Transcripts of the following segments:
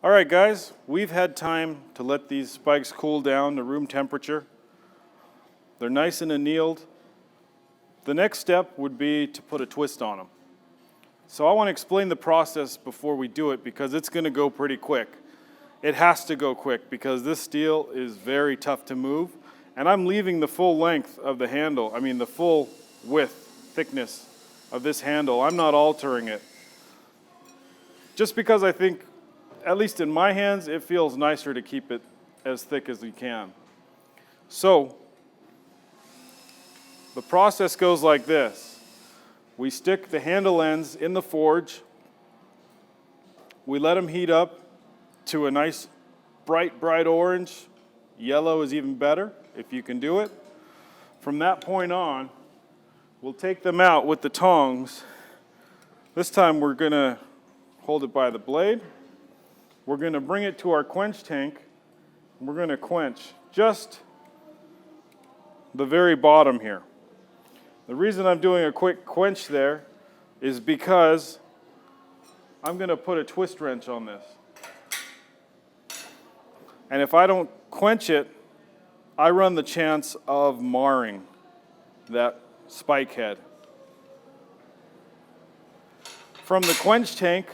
All right, guys, we've had time to let these spikes cool down to room temperature. They're nice and annealed. The next step would be to put a twist on them. So I want to explain the process before we do it because it's going to go pretty quick. It has to go quick because this steel is very tough to move, and I'm leaving the full length of the handle, the full width, thickness of this handle. I'm not altering it. Just because I think, at least in my hands, it feels nicer to keep it as thick as you can. So, the process goes like this. We stick the handle ends in the forge. We let them heat up to a nice bright orange. Yellow is even better if you can do it. From that point on, we'll take them out with the tongs. This time we're going to hold it by the blade. We're going to bring it to our quench tank. We're going to quench just the very bottom here. The reason I'm doing a quick quench there is because I'm going to put a twist wrench on this. And if I don't quench it, I run the chance of marring that spike head. From the quench tank,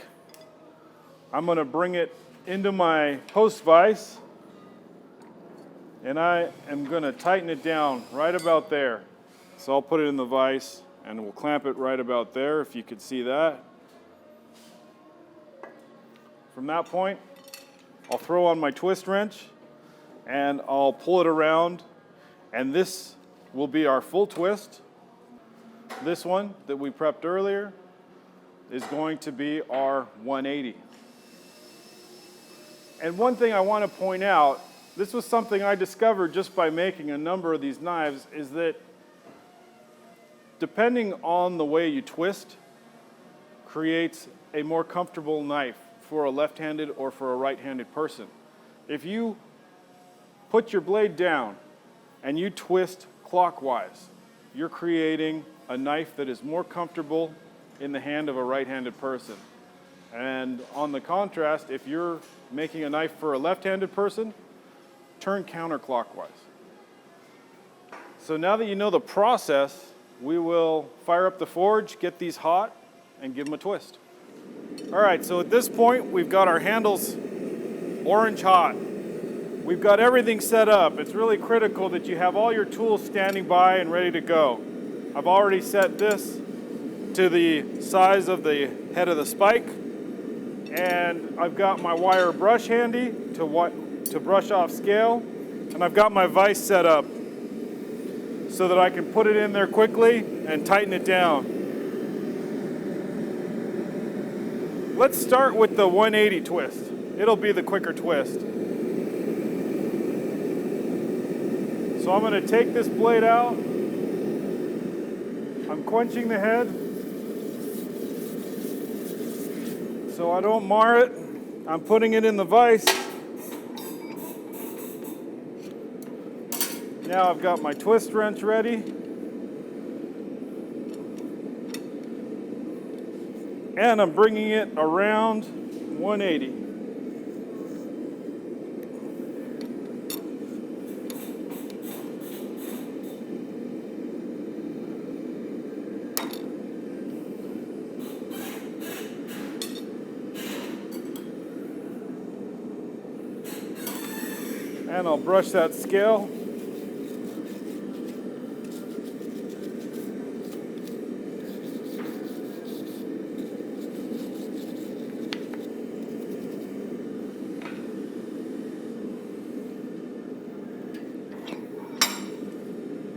I'm going to bring it into my post vise, and I am going to tighten it down right about there. So I'll put it in the vise, and we'll clamp it right about there, if you could see that. From that point, I'll throw on my twist wrench, and I'll pull it around, and this will be our full twist. This one that we prepped earlier is going to be our 180. And one thing I want to point out, this was something I discovered just by making a number of these knives, is that depending on the way you twist, creates a more comfortable knife for a left-handed or for a right-handed person. If you put your blade down and you twist clockwise, you're creating a knife that is more comfortable in the hand of a right-handed person. And on the contrast, if you're making a knife for a left-handed person, turn counterclockwise. So now that you know the process, we will fire up the forge, get these hot, and give them a twist. All right, so at this point, we've got our handles orange hot. We've got everything set up. It's really critical that you have all your tools standing by and ready to go. I've already set this to the size of the head of the spike, and I've got my wire brush handy to brush off scale, and I've got my vise set up so that I can put it in there quickly and tighten it down. Let's start with the 180 twist. It'll be the quicker twist. So I'm going to take this blade out. I'm quenching the head so I don't mar it. I'm putting it in the vise. Now I've got my twist wrench ready. And I'm bringing it around 180. And I'll brush that scale.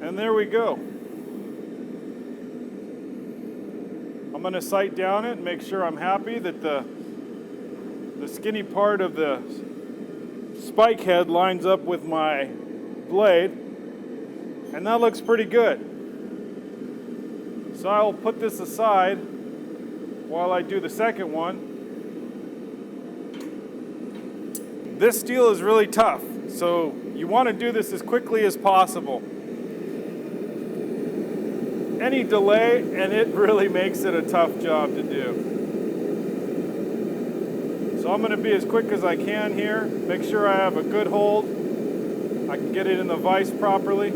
And there we go. I'm going to sight down it and make sure I'm happy that the skinny part of the spike head lines up with my blade, and that looks pretty good. So I'll put this aside while I do the second one. This steel is really tough, so you want to do this as quickly as possible. Any delay, and it really makes it a tough job to do. So So I'm going to be as quick as I can here. Make sure I have a good hold. I can get it in the vise properly.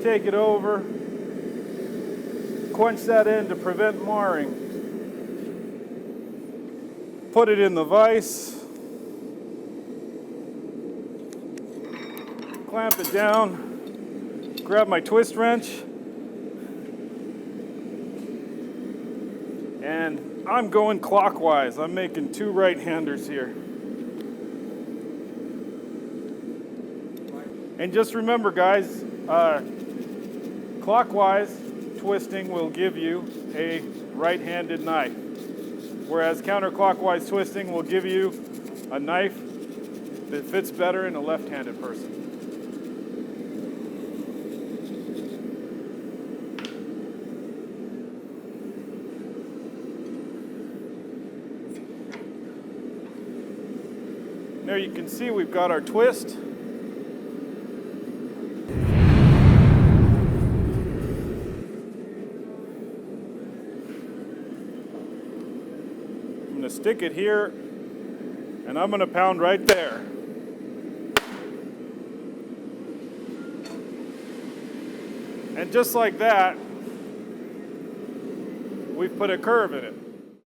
Take it over. Quench that end to prevent marring. Put it in the vise. Clamp it down. Grab my twist wrench. And I'm going clockwise. I'm making 2 right-handers here. And just remember, guys, clockwise twisting will give you a right-handed knife, whereas counterclockwise twisting will give you a knife that fits better in a left-handed person. There you can see we've got our twist. I'm going to stick it here, and I'm going to pound right there. And just like that, we've put a curve in it.